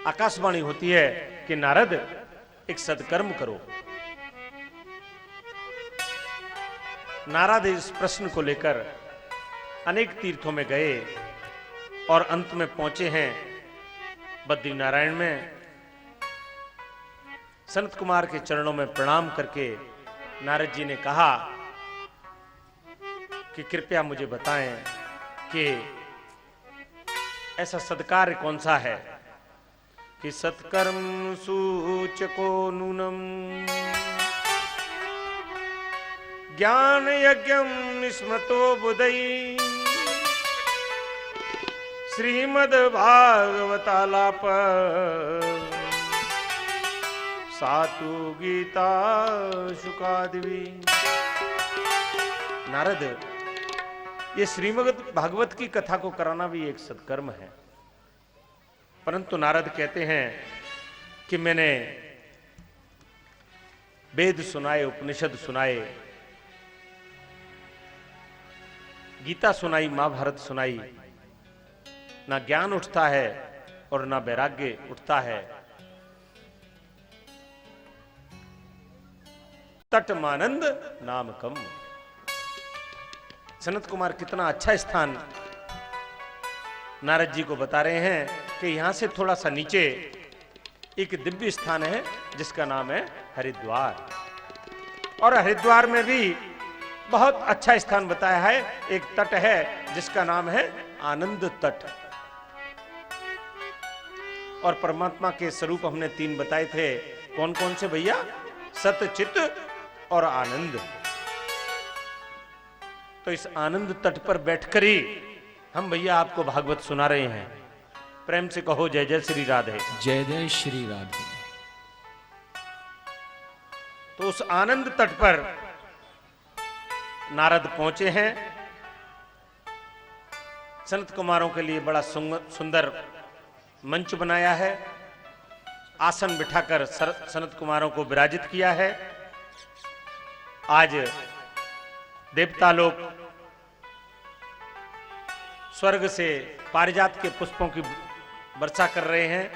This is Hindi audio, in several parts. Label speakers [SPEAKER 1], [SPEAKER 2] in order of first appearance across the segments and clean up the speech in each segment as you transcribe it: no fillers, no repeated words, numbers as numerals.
[SPEAKER 1] आकाशवाणी होती है कि नारद एक सत्कर्म करो। नारद इस प्रश्न को लेकर अनेक तीर्थों में गए और अंत में पहुंचे हैं बद्रीनारायण में। सनत कुमार के चरणों में प्रणाम करके नारद जी ने कहा कि कृपया मुझे बताएं कि ऐसा सत्कार्य कौन सा है कि सत्कर्म सूचको नूनम ज्ञान यज्ञम निस्मतो बुधई श्रीमद् भागवतालाप सातु गीता शुकादिवी। नारद, ये श्रीमद् भागवत की कथा को कराना भी एक सत्कर्म है, परंतु नारद कहते हैं कि मैंने वेद सुनाए, उपनिषद सुनाए, गीता सुनाई, महाभारत सुनाई, ना ज्ञान उठता है और ना वैराग्य उठता है। तटमानंद नाम कम। सनत कुमार कितना अच्छा स्थान नारद जी को बता रहे हैं कि यहां से थोड़ा सा नीचे एक दिव्य स्थान है जिसका नाम है हरिद्वार, और हरिद्वार में भी बहुत अच्छा स्थान बताया है। एक तट है जिसका नाम है आनंद तट, और परमात्मा के स्वरूप हमने 3 बताए थे। कौन कौन से भैया? सत, चित और आनंद। तो इस आनंद तट पर बैठकर ही हम भैया आपको भागवत सुना रहे हैं। प्रेम से कहो जय जय श्री राधे।
[SPEAKER 2] जय जय श्री राधे।
[SPEAKER 1] तो उस आनंद तट पर नारद पहुंचे हैं। सनत कुमारों के लिए बड़ा सुंदर मंच बनाया है, आसन बिठाकर सनत कुमारों को विराजित किया है। आज देवता लोग स्वर्ग से पारिजात के पुष्पों की वर्षा कर रहे हैं।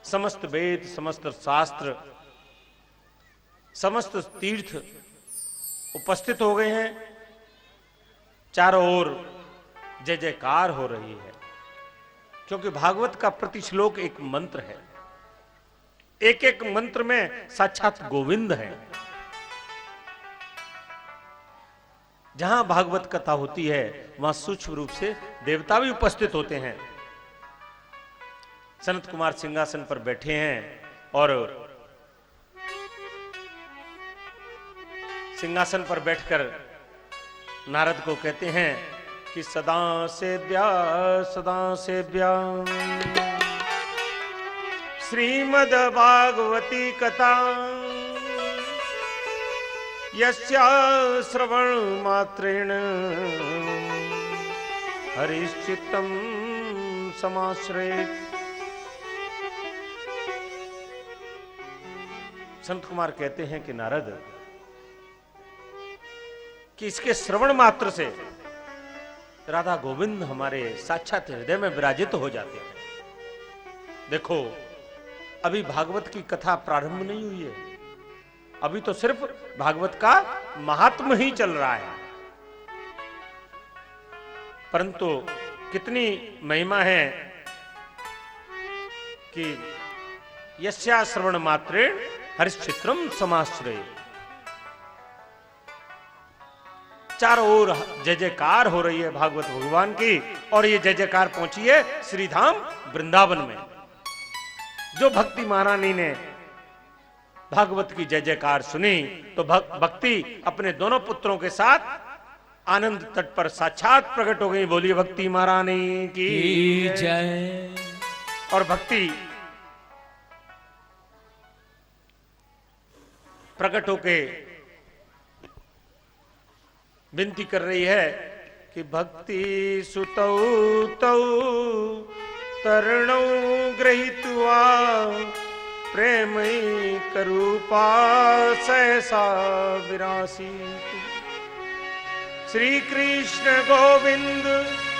[SPEAKER 1] समस्त वेद, समस्त शास्त्र, समस्त तीर्थ उपस्थित हो गए हैं। चारों ओर जय जयकार हो रही है, क्योंकि भागवत का प्रति श्लोक एक मंत्र है। एक एक मंत्र में साक्षात गोविंद है। जहां भागवत कथा होती है वहां सूक्ष्म रूप से देवता भी उपस्थित होते हैं। सनत कुमार सिंहासन पर बैठे हैं और सिंहासन पर बैठकर नारद को कहते हैं कि सदा सेव्या श्रीमद् भागवती कथा यस्या श्रवण मात्रेण हरिश्चित्तम समाश्रयेत्। संत कुमार कहते हैं कि नारद, कि इसके श्रवण मात्र से राधा गोविंद हमारे साक्षात हृदय में विराजित हो जाते हैं। देखो, अभी भागवत की कथा प्रारंभ नहीं हुई है, अभी तो सिर्फ भागवत का महात्म ही चल रहा है, परंतु कितनी महिमा है कि यस्या श्रवण मात्रेण हरिश्चित्रम समाश्रय। चारों ओर जय जयकार हो रही है भागवत भगवान की, और ये जय जयकार पहुंची है श्रीधाम वृंदावन में। जो भक्ति महारानी ने भागवत की जय जयकार सुनी तो भक्ति अपने दोनों पुत्रों के साथ आनंद तट पर साक्षात प्रकट हो गई। बोलिए भक्ति महारानी की
[SPEAKER 2] जय।
[SPEAKER 1] और भक्ति प्रकट होके विनती कर रही है कि भक्ति सुतौ तौ तरणौ गृहीत्वा प्रेमई करूपा सहसा विरासी। श्री कृष्ण गोविंद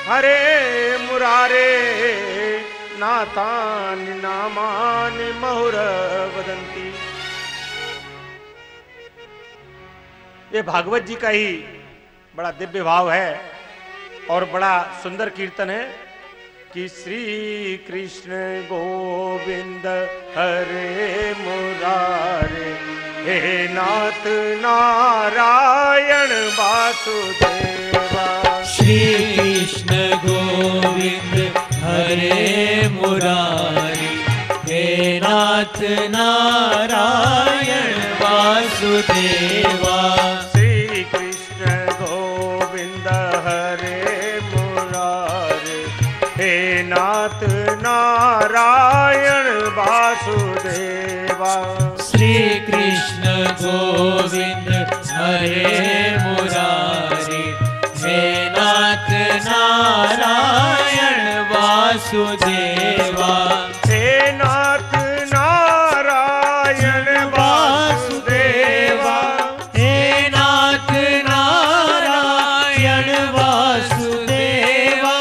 [SPEAKER 1] हरे मुरारे नाथानि नामानि मुहुर वदन्ति। ये भागवत जी का ही बड़ा दिव्य भाव है और बड़ा सुंदर कीर्तन है कि श्री कृष्ण गोविंद हरे मुरारे, हे नाथ नारायण वासुदेवा।
[SPEAKER 2] श्री कृष्ण गोविंद हरे मुरारी, हे नाथ नारायण वासुदेवा।
[SPEAKER 1] श्री कृष्ण गोविंद हरे मुरारे, हे नाथ नारायण वासुदेवा।
[SPEAKER 2] श्री कृष्ण गोविंद हरे मुरारी, हे नाथ नारायण वासुदेवा।
[SPEAKER 1] हे नाथ नारायण वासुदेवा।
[SPEAKER 2] हे नाथ नारायण वासुदेवा।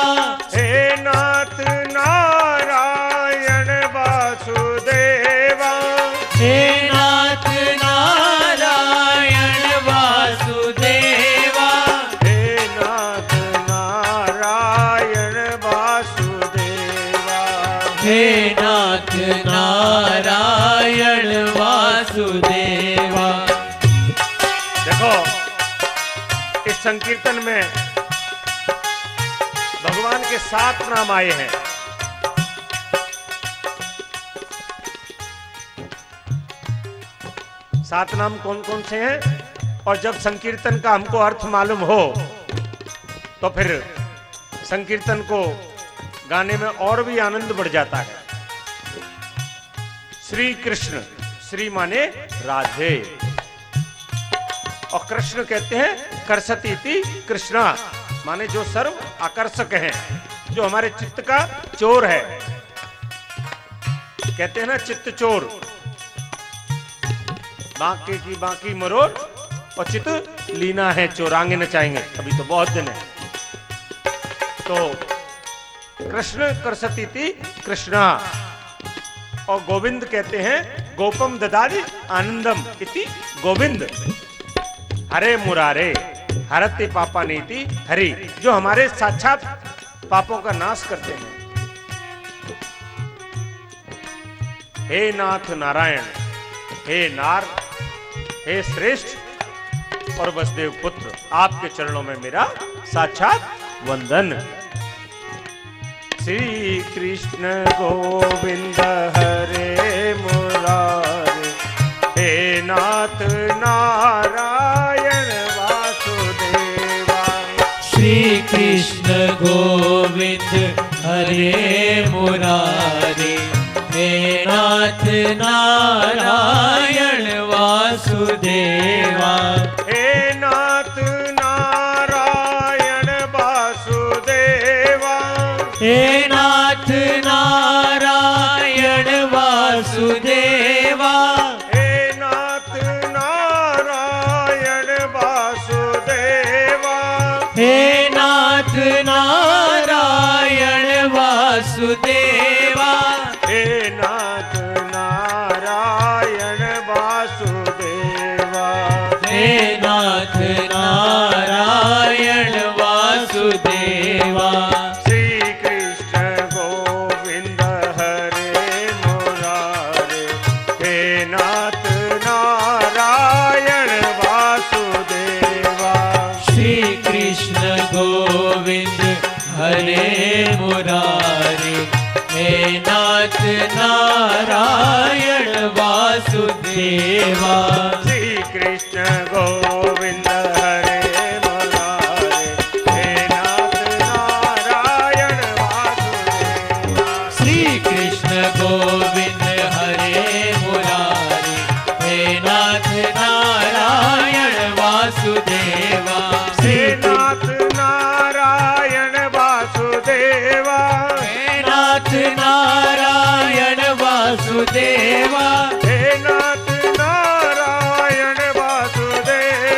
[SPEAKER 1] हे नाथ नारायण वासुदेवा।
[SPEAKER 2] हे नाथ नारायण वासुदेवा।
[SPEAKER 1] हे नाथ नारायण वासुदेवा।
[SPEAKER 2] हे नाथ नारायण वासुदेवा।
[SPEAKER 1] देखो इस संकीर्तन में भगवान के 7 नाम आए हैं। सात नाम कौन कौन से हैं? और जब संकीर्तन का हमको अर्थ मालूम हो तो फिर संकीर्तन को गाने में और भी आनंद बढ़ जाता है। श्री कृष्ण, श्री माने राधे, और कृष्ण कहते हैं करसती इति कृष्णा, माने जो सर्व आकर्षक हैं, जो हमारे चित्त का चोर है। कहते हैं ना चित्त चोर, बांके की बांकी मरोड़ और चित्त लीना है चोरांगे न चाहेंगे। अभी तो बहुत दिन है। तो कृष्ण करसती इति कृष्णा, और गोविंद कहते हैं गोपम ददादि आनंदम इति गोविंद। हरे मुरारे हरते पापा नीति हरि, जो हमारे साक्षात पापों का नाश करते हैं। हे नाथ नारायण, हे नार, हे श्रेष्ठ और वसुदेव पुत्र, आपके चरणों में मेरा साक्षात वंदन। श्री कृष्ण गोविंद हरे मुरारे, हे नाथ नारायण वासुदेवा।
[SPEAKER 2] श्री कृष्ण गोविंद हरे मुरारी, हे नाथ नारायण वासुदेवा।
[SPEAKER 1] हे नाथ नारायण वासुदेवा।
[SPEAKER 2] हे नाथ नारायण वासुदेवा।
[SPEAKER 1] हे नाथ नारायण वासुदेवा।
[SPEAKER 2] हे नाथ नारायण वासुदेवा।
[SPEAKER 1] हे नाथ नारायण वासुदेवा।
[SPEAKER 2] हे नाथ नारायण वासुदेवा।
[SPEAKER 1] श्री कृष्ण गोविंद हरे मुरारे, हे नाथ नारायण वासुदेवा।
[SPEAKER 2] श्री कृष्ण गोविंद हरे मुरारी, हे नाथ नारायण वासुदेवा।
[SPEAKER 1] श्री कृष्ण गोविंद हरे मुरारे, हे नाथ नारायण वासुदेवा।
[SPEAKER 2] श्री कृष्ण गोविंद हरे मुरारी, हे नाथ नारायण वासुदेवा।
[SPEAKER 1] हे नाथ नारायण वासुदेवा।
[SPEAKER 2] हे नाथ नारायण वासुदेवा।
[SPEAKER 1] हे नाथ नारायण वासुदेवा।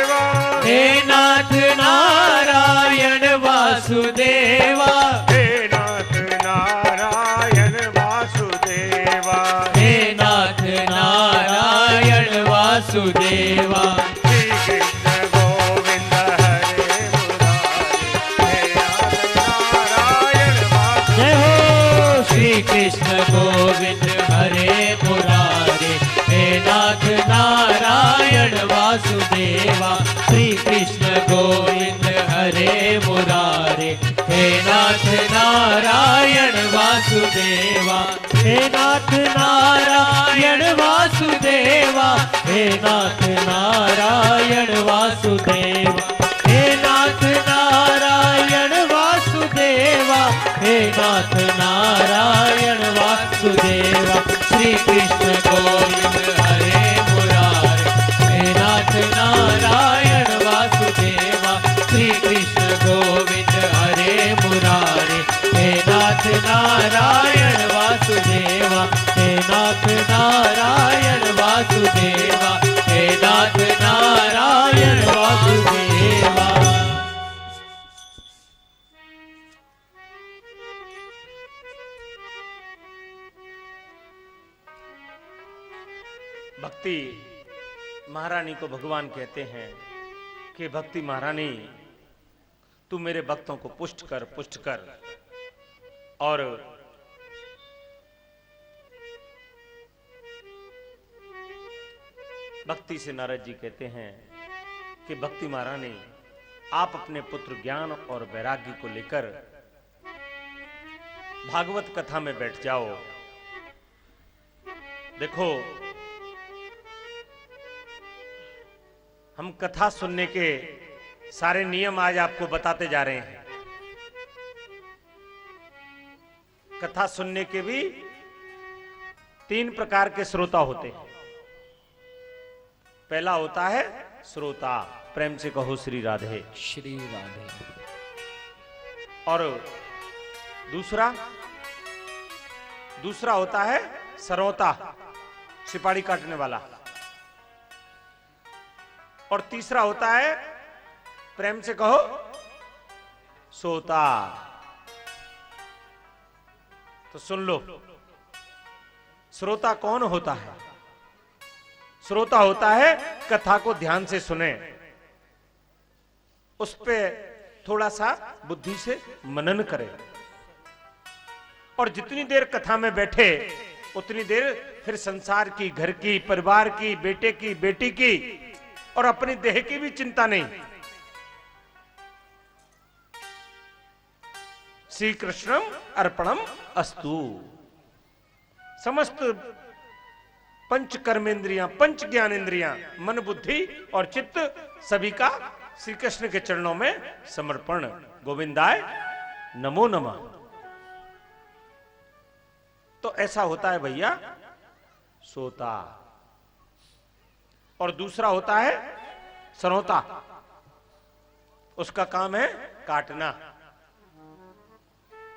[SPEAKER 2] कृष्ण गोविंद हरे मुरारे, हे नाथ नारायण वासुदेवा। श्री कृष्ण गोविंद हरे मुरारे, हे नाथ नारायण वासुदेवा। हे नाथ नारायण वासुदेवा, हे नाथ नारायण वासुदेवा। हे नाथ नारायण वासुदेवा, हे नाथ नारायण वासुदेवा। श्री कृष्ण गोविंद हरे मुरारे, हे नाथ नारायण वासुदेवा। श्री कृष्ण गोविंद हरे मुरारे, हे नाथ नारायण वासुदेवा। हे नाथ नारायण वासुदेवा, हे नाथ नारायण वासुदेवा।
[SPEAKER 1] भक्ति महारानी को भगवान कहते हैं कि भक्ति महारानी तू मेरे भक्तों को पुष्ट कर। और भक्ति से नारद जी कहते हैं कि भक्ति महारानी आप अपने पुत्र ज्ञान और वैराग्य को लेकर भागवत कथा में बैठ जाओ। देखो, हम कथा सुनने के सारे नियम आज आपको बताते जा रहे हैं। कथा सुनने के भी 3 प्रकार के श्रोता होते हैं। पहला होता है श्रोता, प्रेम से कहो श्री राधे।
[SPEAKER 2] श्री राधे।
[SPEAKER 1] और दूसरा होता है सरोता, सिपाड़ी काटने वाला। और तीसरा होता है प्रेम से कहो सोता। तो सुन लो, श्रोता कौन होता है? श्रोता होता है कथा को ध्यान से सुने, उस पे थोड़ा सा बुद्धि से मनन करे, और जितनी देर कथा में बैठे उतनी देर फिर संसार की, घर की, परिवार की, बेटे की, बेटी की और अपनी देह की भी चिंता नहीं। श्री कृष्णम अर्पणम अस्तु। समस्त पंच कर्मेंद्रियां, पंच ज्ञानेंद्रियां, मन, बुद्धि और चित्त सभी का श्री कृष्ण के चरणों में समर्पण। गोविंदाय नमो नमः। तो ऐसा होता है भैया सोता। और दूसरा होता है सरोता, उसका काम है काटना।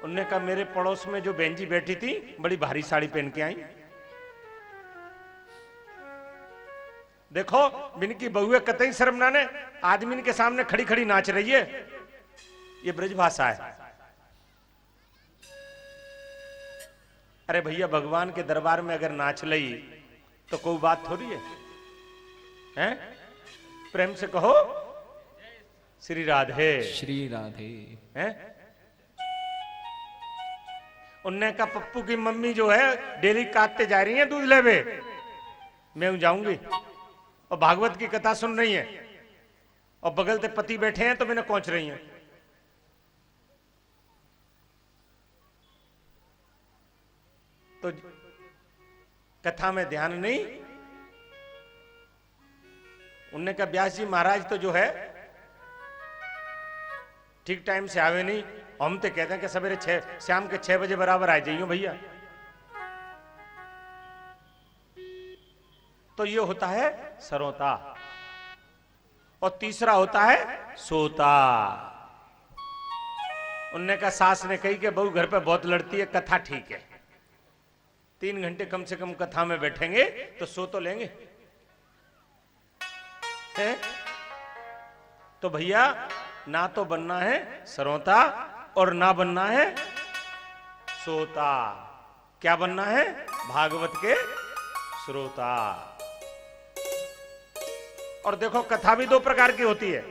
[SPEAKER 1] उनने कहा मेरे पड़ोस में जो बहन जी बैठी थी बड़ी भारी साड़ी पहन के आई, देखो इनकी बहुएं कतई शर्म ना ने आदमी के सामने खड़ी खड़ी नाच रही है। ये ब्रजभाषा है। अरे भैया, भगवान के दरबार में अगर नाच लई तो कोई बात थोड़ी है, हैं? प्रेम से कहो श्री राधे।
[SPEAKER 2] श्री राधे।
[SPEAKER 1] हैं? उनने कहा पप्पू की मम्मी जो है डेली काटते जा रही है दूध लेवे, मैं जाऊंगी और भागवत की कथा सुन रही है और बगल से पति बैठे हैं तो मैंने पहुंच रही हैं। तो कथा में ध्यान नहीं। उनने कहा व्यास जी महाराज तो जो है ठीक टाइम से आवे नहीं, हम तो कहते हैं कि सवेरे शाम के 6 बजे बराबर आ जाइयो भैया। तो ये होता है सरोता। और तीसरा होता है सोता। उनने कहा सास ने कही कि बहू घर पे बहुत लड़ती है, कथा ठीक है, 3 घंटे कम से कम कथा में बैठेंगे तो सो तो लेंगे। है? तो भैया ना तो बनना है सरोता और ना बनना है सोता। क्या बनना है? भागवत के श्रोता। और देखो कथा भी 2 प्रकार की होती है।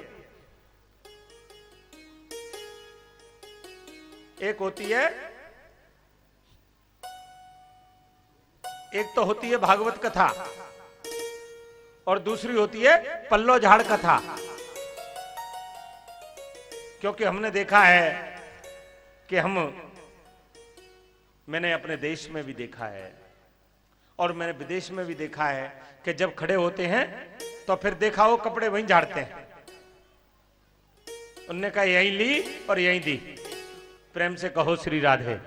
[SPEAKER 1] एक होती है एक तो होती है भागवत कथा और दूसरी होती है पल्लो झाड़ कथा। क्योंकि हमने देखा है कि मैंने अपने देश में भी देखा है और मैंने विदेश में भी देखा है कि जब खड़े होते हैं तो फिर देखा वो कपड़े वहीं झाड़ते हैं। उनने कहा यहीं ली और यहीं दी। प्रेम से कहो श्री राधे।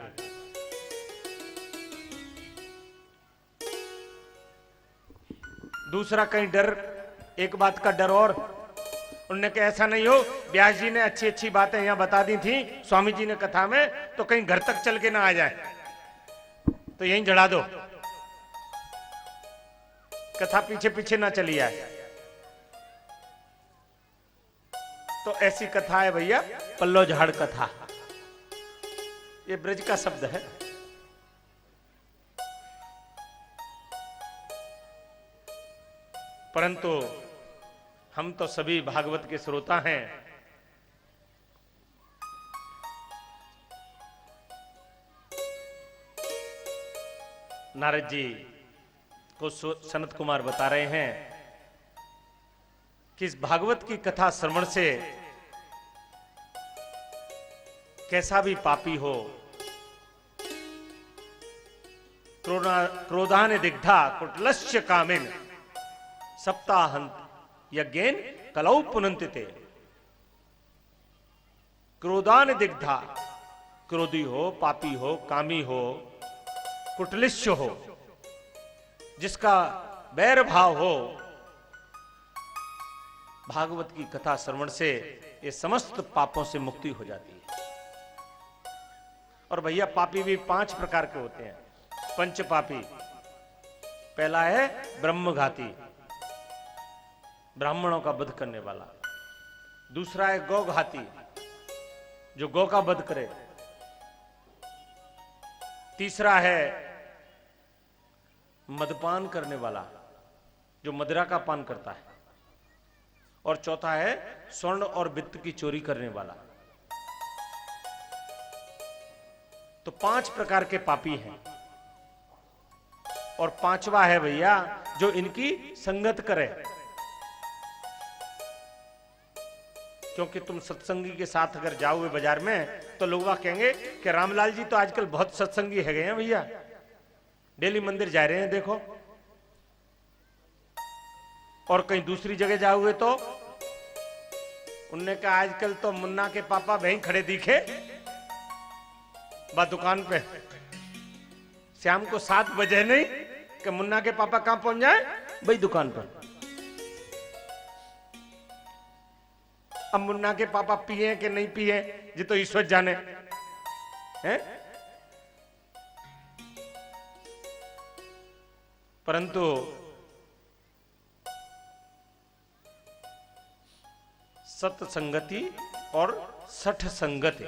[SPEAKER 1] दूसरा कहीं डर, एक बात का डर और उनने कहा ऐसा नहीं हो, व्यास जी ने अच्छी अच्छी बातें यहां बता दी थी स्वामी जी ने कथा में, तो कहीं घर तक चल के ना आ जाए तो यहीं जड़ा दो, कथा पीछे पीछे ना चली आए। तो ऐसी कथा है भैया पल्लो झाड़ कथा। ये ब्रज का शब्द है। परंतु हम तो सभी भागवत के श्रोता हैं। नारद जी को सनत कुमार बता रहे हैं कि इस भागवत की कथा श्रवण से कैसा भी पापी हो, क्रोधान दिग्धा कुटलस्य कामिन सप्ताहंत यज्ञेन कलौ पुनंतिते। क्रोधान दिग्धा, क्रोधी हो, पापी हो, कामी हो, कुटलिश्य हो, जिसका बैर भाव हो, भागवत की कथा श्रवण से ये समस्त पापों से मुक्ति हो जाती है। और भैया पापी भी 5 प्रकार के होते हैं। पंच पापी, पहला है ब्रह्मघाती, ब्राह्मणों का वध करने वाला। दूसरा है गौघाती, जो गौ का वध करे। तीसरा है मदपान करने वाला, जो मदिरा का पान करता है। और चौथा है स्वर्ण और वित्त की चोरी करने वाला। तो 5 प्रकार के पापी हैं। और 5वां है भैया जो इनकी संगत करे। क्योंकि तुम सत्संगी के साथ अगर जाओगे बाजार में तो लोग कहेंगे कि रामलाल जी तो आजकल बहुत सत्संगी है गए हैं भैया, डेली मंदिर जा रहे हैं देखो। और कहीं दूसरी जगह जाओगे तो उनने कहा आजकल तो मुन्ना के पापा वहीं खड़े दिखे बात दुकान पे, शाम को 7 बजे नहीं कि मुन्ना के पापा कहां पहुंच जाए भाई दुकान पर। अब मुन्ना के पापा पिए कि नहीं पिए जी तो ईश्वर जाने हैं। परंतु सत्संगति और सठ संगति,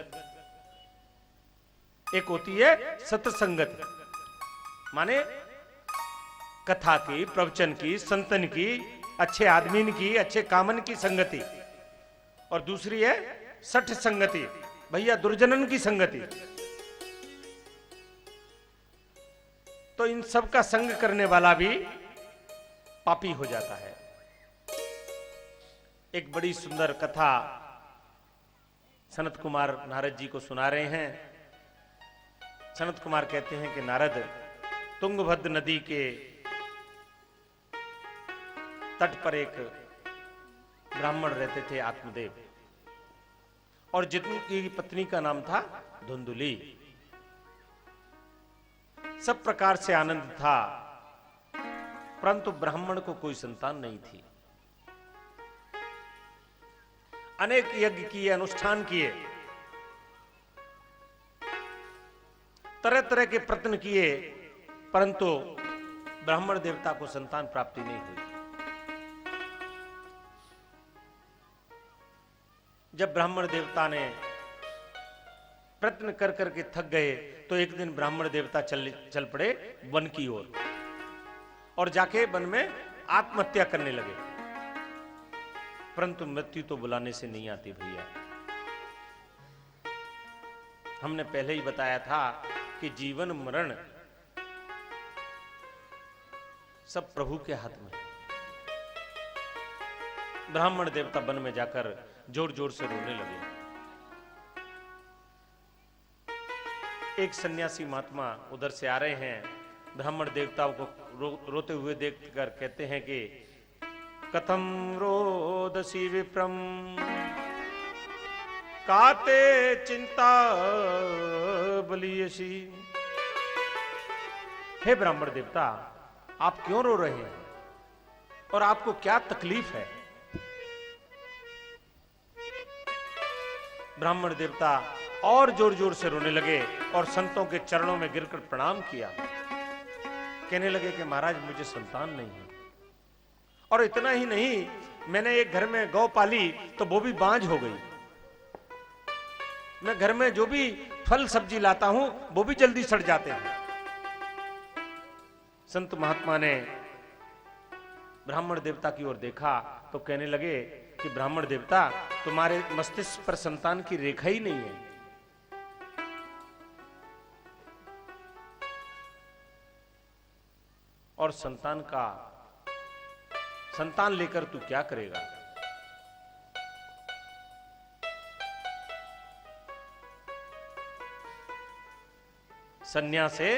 [SPEAKER 1] एक होती है सत्संगति माने कथा की, प्रवचन की, संतन की, अच्छे आदमी की, अच्छे कामन की संगति। और दूसरी है सठ संगति, भैया दुर्जनन की संगति। तो इन सब का संग करने वाला भी पापी हो जाता है। एक बड़ी सुंदर कथा सनत कुमार नारद जी को सुना रहे हैं। सनत कुमार कहते हैं कि नारद, तुंगभद्र नदी के तट पर एक ब्राह्मण रहते थे आत्मदेव, और जिनकी पत्नी का नाम था धुंधुली। सब प्रकार से आनंद था, परंतु ब्राह्मण को कोई संतान नहीं थी। अनेक यज्ञ किए, अनुष्ठान किए, तरह तरह के प्रयत्न किए, परंतु ब्राह्मण देवता को संतान प्राप्ति नहीं हुई। जब ब्राह्मण देवता ने प्रयत्न कर करके थक गए तो एक दिन ब्राह्मण देवता चल पड़े वन की ओर, और जाके वन में आत्महत्या करने लगे। परंतु मृत्यु तो बुलाने से नहीं आती भैया। हमने पहले ही बताया था कि जीवन मरण सब प्रभु के हाथ में। ब्राह्मण देवता वन में जाकर जोर जोर से रोने लगे। एक सन्यासी महात्मा उधर से आ रहे हैं, ब्राह्मण देवताओं को रोते हुए देखकर कहते हैं कि कथम रोदसी विप्रम काते चिंता बलियसी। हे ब्राह्मण देवता, आप क्यों रो रहे हैं और आपको क्या तकलीफ है? ब्राह्मण देवता और जोर जोर से रोने लगे और संतों के चरणों में गिरकर प्रणाम किया। कहने लगे कि महाराज, मुझे संतान नहीं है, और इतना ही नहीं, मैंने एक घर में गौ पाली तो वो भी बांझ हो गई। मैं घर में जो भी फल सब्जी लाता हूं वो भी जल्दी सड़ जाते हैं। संत महात्मा ने ब्राह्मण देवता की ओर देखा तो कहने लगे कि ब्राह्मण देवता, तुम्हारे मस्तिष्क पर संतान की रेखा ही नहीं है। और संतान लेकर तू क्या करेगा? संन्यासे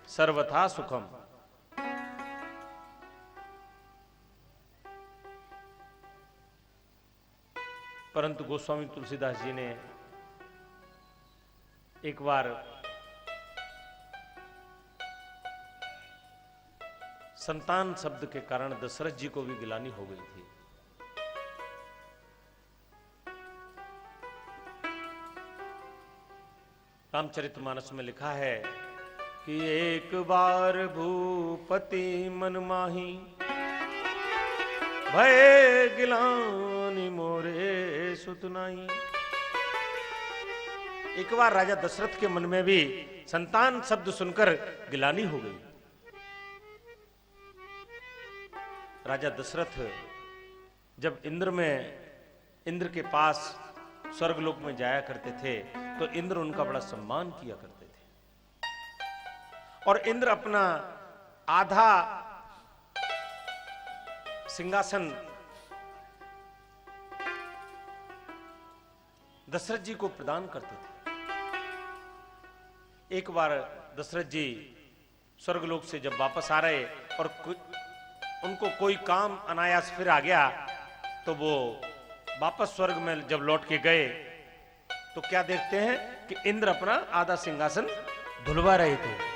[SPEAKER 1] सर्वथा सुखम। परंतु गोस्वामी तुलसीदास जी ने एक बार संतान शब्द के कारण दशरथ जी को भी गिलानी हो गई थी। रामचरितमानस में लिखा है कि एक बार भूपति मन माही भय गिलानी मोरे सुतनाई। एक बार राजा दशरथ के मन में भी संतान शब्द सुनकर गिलानी हो गई। राजा दशरथ जब इंद्र के पास स्वर्गलोक में जाया करते थे तो इंद्र उनका बड़ा सम्मान किया करते थे, और इंद्र अपना आधा सिंहासन दशरथ जी को प्रदान करते थे। एक बार दशरथ जी स्वर्गलोक से जब वापस आ रहे और उनको कोई काम अनायास फिर आ गया, तो वो वापस स्वर्ग में जब लौट के गए तो क्या देखते हैं कि इंद्र अपना आधा सिंहासन धुलवा रहे थे।